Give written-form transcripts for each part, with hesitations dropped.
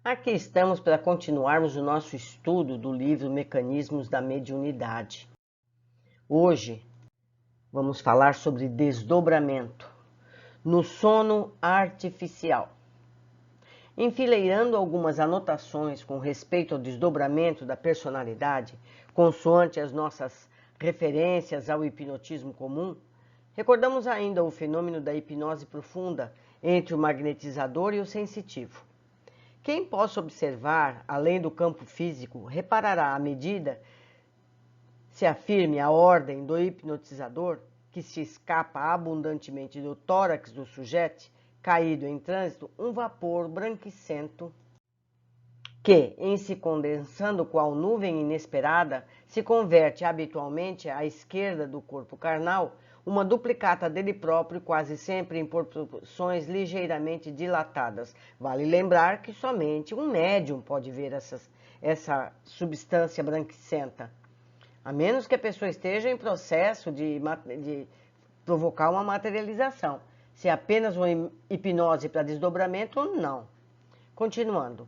Aqui estamos para continuarmos o nosso estudo do livro Mecanismos da Mediunidade. Hoje vamos falar sobre desdobramento no sono artificial. Enfileirando algumas anotações com respeito ao desdobramento da personalidade, consoante as nossas referências ao hipnotismo comum, recordamos ainda o fenômeno da hipnose profunda entre o magnetizador e o sensitivo. Quem possa observar, além do campo físico, reparará à medida se afirme a ordem do hipnotizador, que se escapa abundantemente do tórax do sujeito, caído em trânsito, um vapor branquicento que, em se condensando qual nuvem inesperada, se converte habitualmente à esquerda do corpo carnal, uma duplicata dele próprio, quase sempre em proporções ligeiramente dilatadas. Vale lembrar que somente um médium pode ver essa substância branquicenta, a menos que a pessoa esteja em processo de provocar uma materialização. Se é apenas uma hipnose para desdobramento, não. Continuando.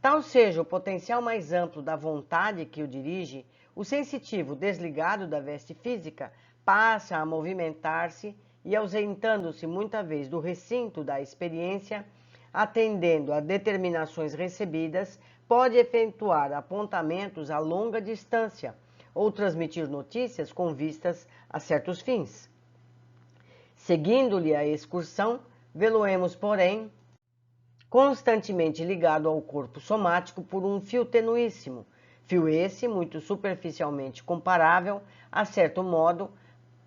Tal seja o potencial mais amplo da vontade que o dirige, o sensitivo, desligado da veste física, passa a movimentar-se e, ausentando-se muita vez do recinto da experiência, atendendo a determinações recebidas, pode efetuar apontamentos a longa distância ou transmitir notícias com vistas a certos fins. Seguindo-lhe a excursão, vê-lo-emos, porém, constantemente ligado ao corpo somático por um fio tenuíssimo, fio esse muito superficialmente comparável, a certo modo,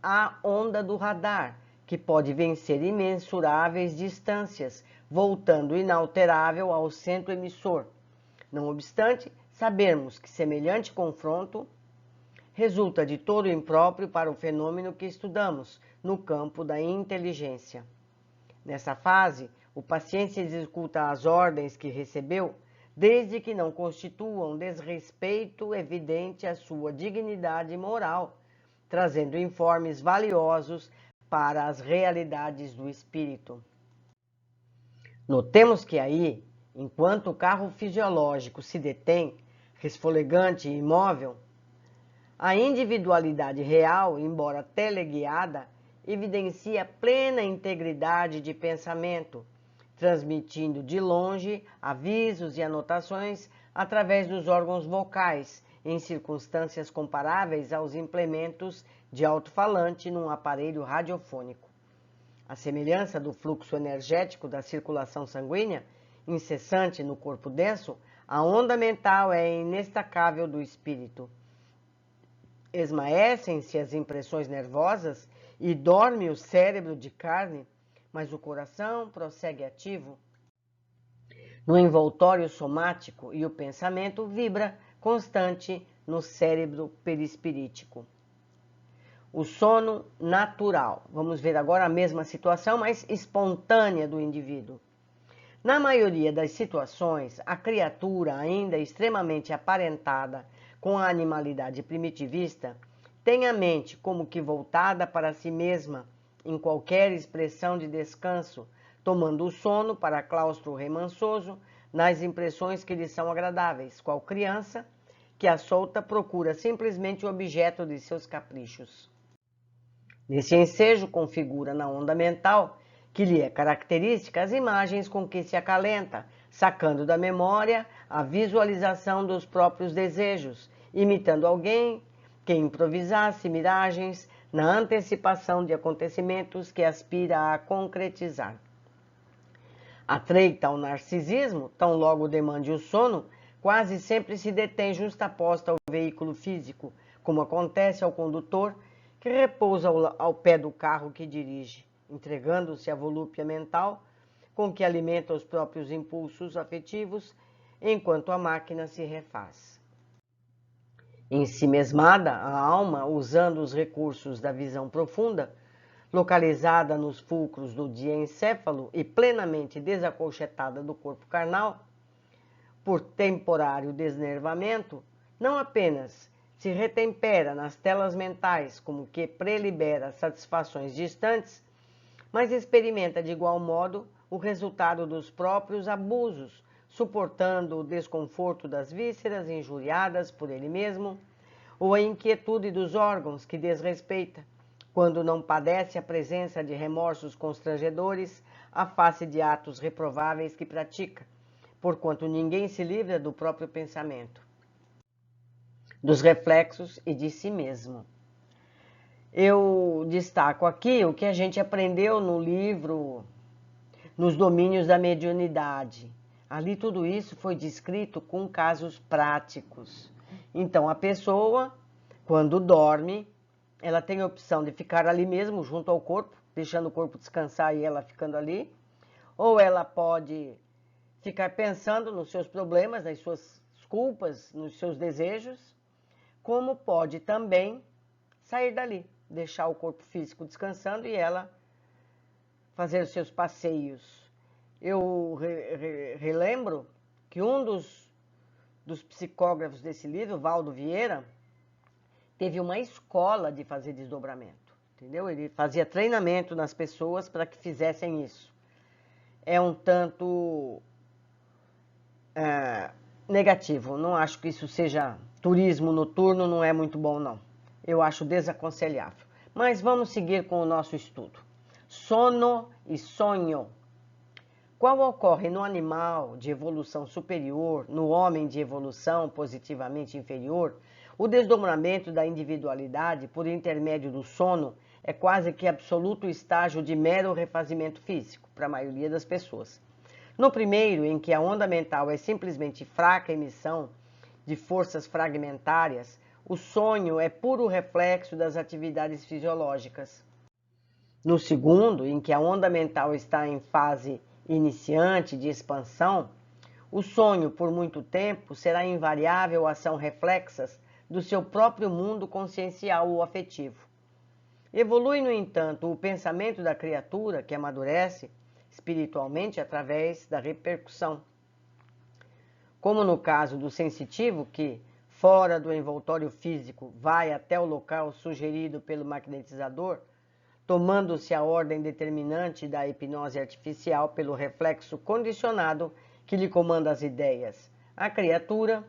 à onda do radar, que pode vencer imensuráveis distâncias, voltando inalterável ao centro emissor. Não obstante, sabermos que semelhante confronto resulta de todo impróprio para o fenômeno que estudamos no campo da inteligência. Nessa fase, o paciente executa as ordens que recebeu, desde que não constituam desrespeito evidente à sua dignidade moral, trazendo informes valiosos para as realidades do espírito. Notemos que aí, enquanto o carro fisiológico se detém, resfolegante e imóvel, a individualidade real, embora teleguiada, evidencia plena integridade de pensamento, transmitindo de longe avisos e anotações através dos órgãos vocais, em circunstâncias comparáveis aos implementos de alto-falante num aparelho radiofônico. A semelhança do fluxo energético da circulação sanguínea, incessante no corpo denso, a onda mental é inestacável do espírito. Esmaecem-se as impressões nervosas e dorme o cérebro de carne, mas o coração prossegue ativo no envoltório somático e o pensamento vibra constante no cérebro perispirítico. O sono natural. Vamos ver agora a mesma situação, mas espontânea do indivíduo. Na maioria das situações, a criatura, ainda extremamente aparentada com a animalidade primitivista, tem a mente como que voltada para si mesma em qualquer expressão de descanso, tomando o sono para claustro remansoso nas impressões que lhe são agradáveis, qual criança que a solta procura simplesmente o objeto de seus caprichos. Nesse ensejo configura na onda mental, que lhe é característica, as imagens com que se acalenta, sacando da memória a visualização dos próprios desejos, imitando alguém que improvisasse miragens na antecipação de acontecimentos que aspira a concretizar. Atreita ao narcisismo, tão logo demande o sono, quase sempre se detém justaposta ao veículo físico, como acontece ao condutor que repousa ao pé do carro que dirige, entregando-se à volúpia mental com que alimenta os próprios impulsos afetivos, enquanto a máquina se refaz. Ensimesmada, a alma, usando os recursos da visão profunda, localizada nos fulcros do diencéfalo e plenamente desacolchetada do corpo carnal, por temporário desnervamento, não apenas se retempera nas telas mentais como que prelibera satisfações distantes, mas experimenta de igual modo o resultado dos próprios abusos suportando o desconforto das vísceras injuriadas por ele mesmo, ou a inquietude dos órgãos que desrespeita, quando não padece a presença de remorsos constrangedores à face de atos reprováveis que pratica, porquanto ninguém se livra do próprio pensamento, dos reflexos e de si mesmo. Eu destaco aqui o que a gente aprendeu no livro Nos Domínios da Mediunidade. Ali tudo isso foi descrito com casos práticos. Então, a pessoa, quando dorme, ela tem a opção de ficar ali mesmo, junto ao corpo, deixando o corpo descansar e ela ficando ali, ou ela pode ficar pensando nos seus problemas, nas suas culpas, nos seus desejos, como pode também sair dali, deixar o corpo físico descansando e ela fazer os seus passeios. Eu relembro que um dos psicógrafos desse livro, Valdo Vieira, teve uma escola de fazer desdobramento, entendeu? Ele fazia treinamento nas pessoas para que fizessem isso. É um tanto negativo, não acho que isso seja turismo noturno, não é muito bom não. Eu acho desaconselhável. Mas vamos seguir com o nosso estudo. Sono e sonho. Qual ocorre no animal de evolução superior, no homem de evolução positivamente inferior, o desdobramento da individualidade por intermédio do sono é quase que absoluto estágio de mero refazimento físico para a maioria das pessoas. No primeiro, em que a onda mental é simplesmente fraca emissão de forças fragmentárias, o sonho é puro reflexo das atividades fisiológicas. No segundo, em que a onda mental está em fase iniciante de expansão, o sonho, por muito tempo, será invariável ação reflexas do seu próprio mundo consciencial ou afetivo. Evolui, no entanto, o pensamento da criatura, que amadurece espiritualmente através da repercussão. Como no caso do sensitivo, que, fora do envoltório físico, vai até o local sugerido pelo magnetizador, tomando-se a ordem determinante da hipnose artificial pelo reflexo condicionado que lhe comanda as ideias. A criatura,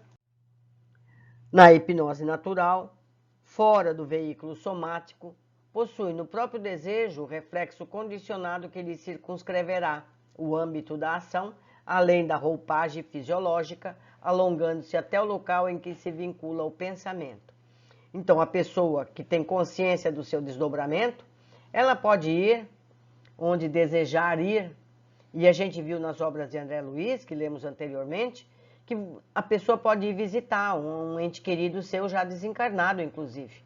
na hipnose natural, fora do veículo somático, possui no próprio desejo o reflexo condicionado que lhe circunscreverá o âmbito da ação, além da roupagem fisiológica, alongando-se até o local em que se vincula o pensamento. Então, a pessoa que tem consciência do seu desdobramento, ela pode ir onde desejar ir, e a gente viu nas obras de André Luiz, que lemos anteriormente, que a pessoa pode ir visitar um ente querido seu já desencarnado, inclusive.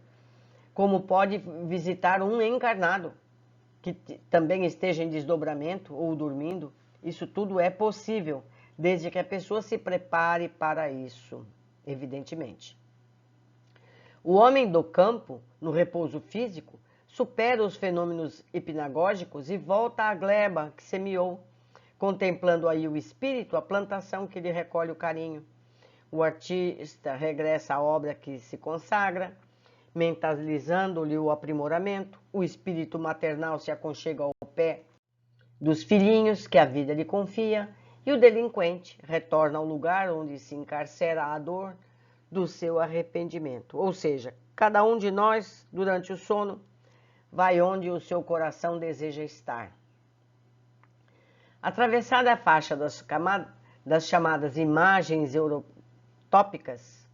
Como pode visitar um encarnado, que também esteja em desdobramento ou dormindo. Isso tudo é possível, desde que a pessoa se prepare para isso, evidentemente. O homem do campo, no repouso físico, supera os fenômenos hipnagógicos e volta à gleba que semeou, contemplando aí o espírito, a plantação que lhe recolhe o carinho. O artista regressa à obra que se consagra, mentalizando-lhe o aprimoramento. O espírito maternal se aconchega ao pé dos filhinhos que a vida lhe confia, e o delinquente retorna ao lugar onde se encarcera a dor do seu arrependimento. Ou seja, cada um de nós, durante o sono, vai onde o seu coração deseja estar. Atravessada a faixa das chamadas imagens eutópicas,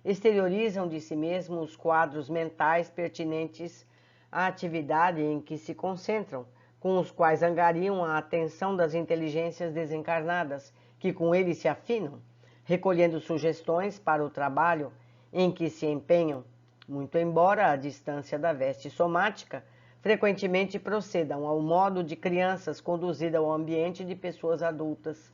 exteriorizam de si mesmo os quadros mentais pertinentes à atividade em que se concentram, com os quais angariam a atenção das inteligências desencarnadas, que com eles se afinam, recolhendo sugestões para o trabalho em que se empenham, muito embora a distância da veste somática frequentemente procedam ao modo de crianças conduzidas ao ambiente de pessoas adultas,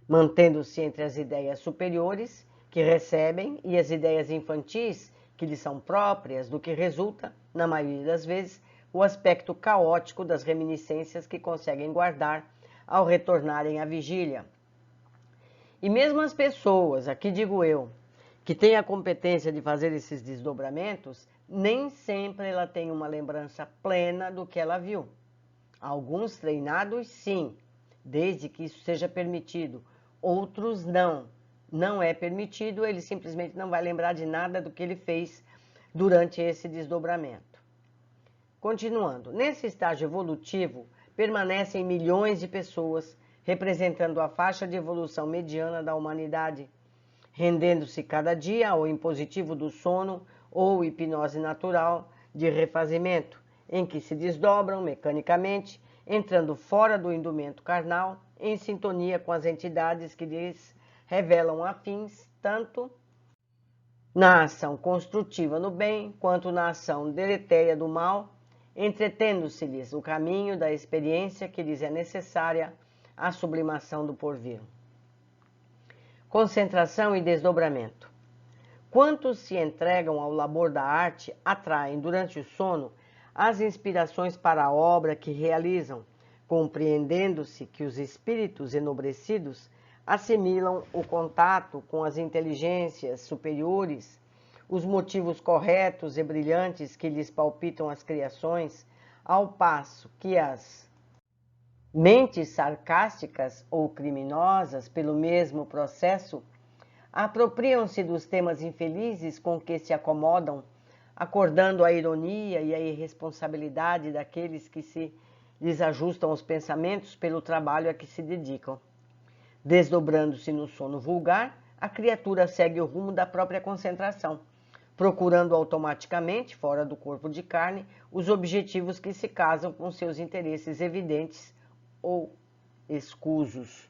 mantendo-se entre as ideias superiores que recebem e as ideias infantis que lhes são próprias, do que resulta, na maioria das vezes, o aspecto caótico das reminiscências que conseguem guardar ao retornarem à vigília. E mesmo as pessoas, aqui digo eu, que têm a competência de fazer esses desdobramentos, nem sempre ela tem uma lembrança plena do que ela viu. Alguns treinados, sim, desde que isso seja permitido. Outros não. Não é permitido, ele simplesmente não vai lembrar de nada do que ele fez durante esse desdobramento. Continuando, nesse estágio evolutivo, permanecem milhões de pessoas, representando a faixa de evolução mediana da humanidade, rendendo-se cada dia ao impositivo do sono ou hipnose natural de refazimento, em que se desdobram mecanicamente, entrando fora do indumento carnal, em sintonia com as entidades que lhes revelam afins, tanto na ação construtiva no bem, quanto na ação deletéria do mal, entretendo-se-lhes o caminho da experiência que lhes é necessária à sublimação do porvir. Concentração e desdobramento. Quantos se entregam ao labor da arte atraem, durante o sono, as inspirações para a obra que realizam, compreendendo-se que os espíritos enobrecidos assimilam o contato com as inteligências superiores, os motivos corretos e brilhantes que lhes palpitam as criações, ao passo que as mentes sarcásticas ou criminosas, pelo mesmo processo, apropriam-se dos temas infelizes com que se acomodam, acordando a ironia e a irresponsabilidade daqueles que se lhes ajustam os pensamentos pelo trabalho a que se dedicam. Desdobrando-se no sono vulgar, a criatura segue o rumo da própria concentração, procurando automaticamente, fora do corpo de carne, os objetivos que se casam com seus interesses evidentes ou escusos.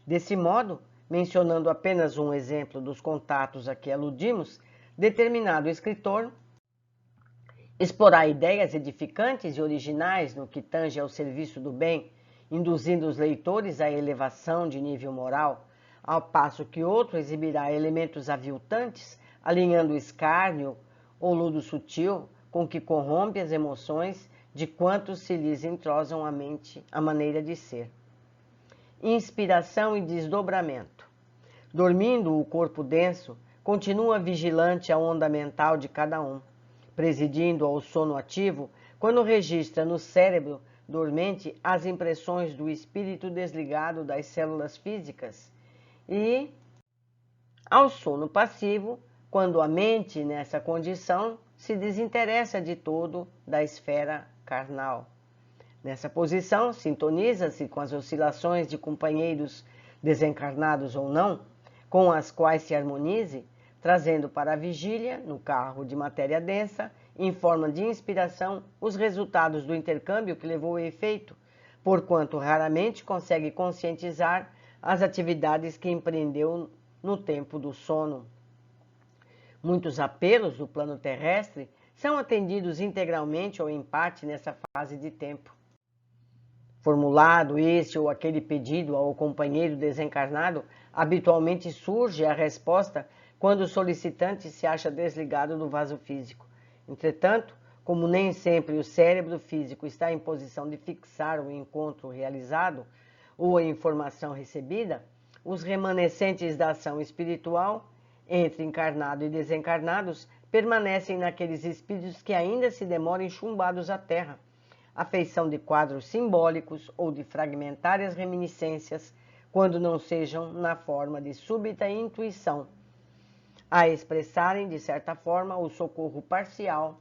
Desse modo, mencionando apenas um exemplo dos contatos a que aludimos, determinado escritor exporá ideias edificantes e originais no que tange ao serviço do bem, induzindo os leitores à elevação de nível moral, ao passo que outro exibirá elementos aviltantes, alinhando o escárnio ou ludo sutil com que corrompe as emoções de quantos se lhes entrosam a mente, a maneira de ser. Inspiração e desdobramento. Dormindo o corpo denso, continua vigilante a onda mental de cada um, presidindo ao sono ativo quando registra no cérebro dormente as impressões do espírito desligado das células físicas e ao sono passivo, quando a mente nessa condição se desinteressa de todo da esfera carnal. Nessa posição, sintoniza-se com as oscilações de companheiros desencarnados ou não, com as quais se harmonize, trazendo para a vigília, no carro de matéria densa, em forma de inspiração, os resultados do intercâmbio que levou a efeito, porquanto raramente consegue conscientizar as atividades que empreendeu no tempo do sono. Muitos apelos do plano terrestre são atendidos integralmente ou em parte nessa fase de tempo. Formulado este ou aquele pedido ao companheiro desencarnado, habitualmente surge a resposta quando o solicitante se acha desligado do vaso físico. Entretanto, como nem sempre o cérebro físico está em posição de fixar o encontro realizado ou a informação recebida, os remanescentes da ação espiritual, entre encarnado e desencarnados, permanecem naqueles espíritos que ainda se demoram enchumbados à terra, à feição de quadros simbólicos ou de fragmentárias reminiscências, quando não sejam na forma de súbita intuição, a expressarem, de certa forma, o socorro parcial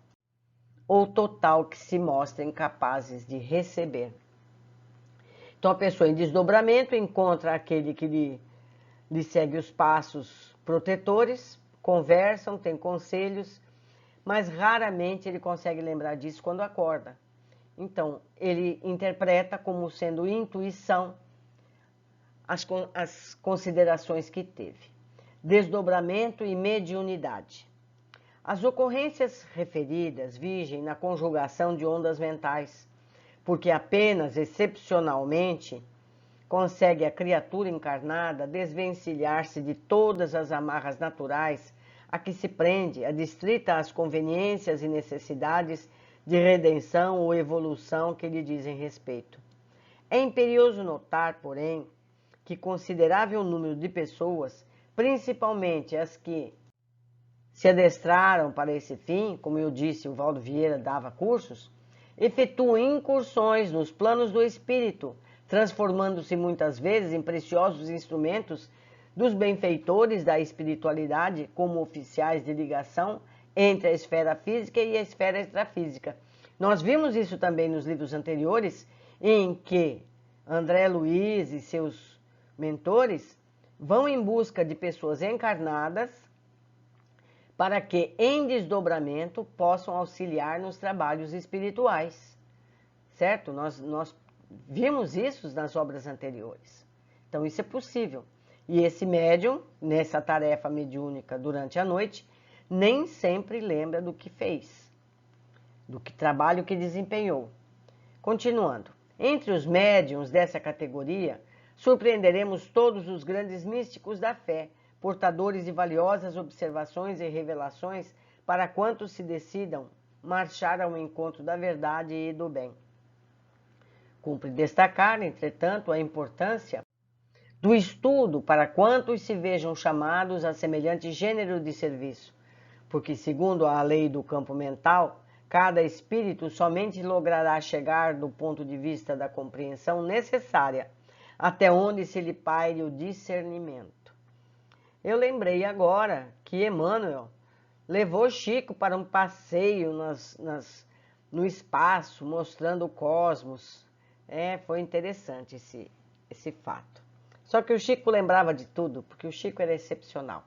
ou total que se mostrem capazes de receber. Então, a pessoa em desdobramento encontra aquele que lhe segue os passos protetores, conversam, tem conselhos, mas raramente ele consegue lembrar disso quando acorda. Então, ele interpreta como sendo intuição as considerações que teve. Desdobramento e mediunidade. As ocorrências referidas vigem na conjugação de ondas mentais, porque apenas excepcionalmente consegue a criatura encarnada desvencilhar-se de todas as amarras naturais a que se prende, adstrita às conveniências e necessidades de redenção ou evolução que lhe dizem respeito. É imperioso notar, porém, que considerável número de pessoas, principalmente as que se adestraram para esse fim, como eu disse, o Valdo Vieira dava cursos, efetuam incursões nos planos do espírito, transformando-se muitas vezes em preciosos instrumentos dos benfeitores da espiritualidade como oficiais de ligação entre a esfera física e a esfera extrafísica. Nós vimos isso também nos livros anteriores, em que André Luiz e seus mentores vão em busca de pessoas encarnadas para que, em desdobramento, possam auxiliar nos trabalhos espirituais. Certo? Nós vimos isso nas obras anteriores. Então, isso é possível. E esse médium, nessa tarefa mediúnica durante a noite, nem sempre lembra do que fez, do que trabalho que desempenhou. Continuando. Entre os médiuns dessa categoria, surpreenderemos todos os grandes místicos da fé, portadores de valiosas observações e revelações para quantos se decidam marchar ao encontro da verdade e do bem. Cumpre destacar, entretanto, a importância do estudo para quantos se vejam chamados a semelhante gênero de serviço, porque, segundo a lei do campo mental, cada espírito somente logrará chegar do ponto de vista da compreensão necessária, até onde se lhe paire o discernimento. Eu lembrei agora que Emmanuel levou Chico para um passeio no espaço, mostrando o cosmos. Foi interessante esse fato. Só que o Chico lembrava de tudo, porque o Chico era excepcional.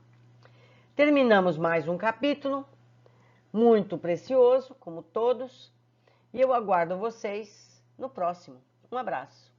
Terminamos mais um capítulo, muito precioso, como todos, e eu aguardo vocês no próximo. Um abraço.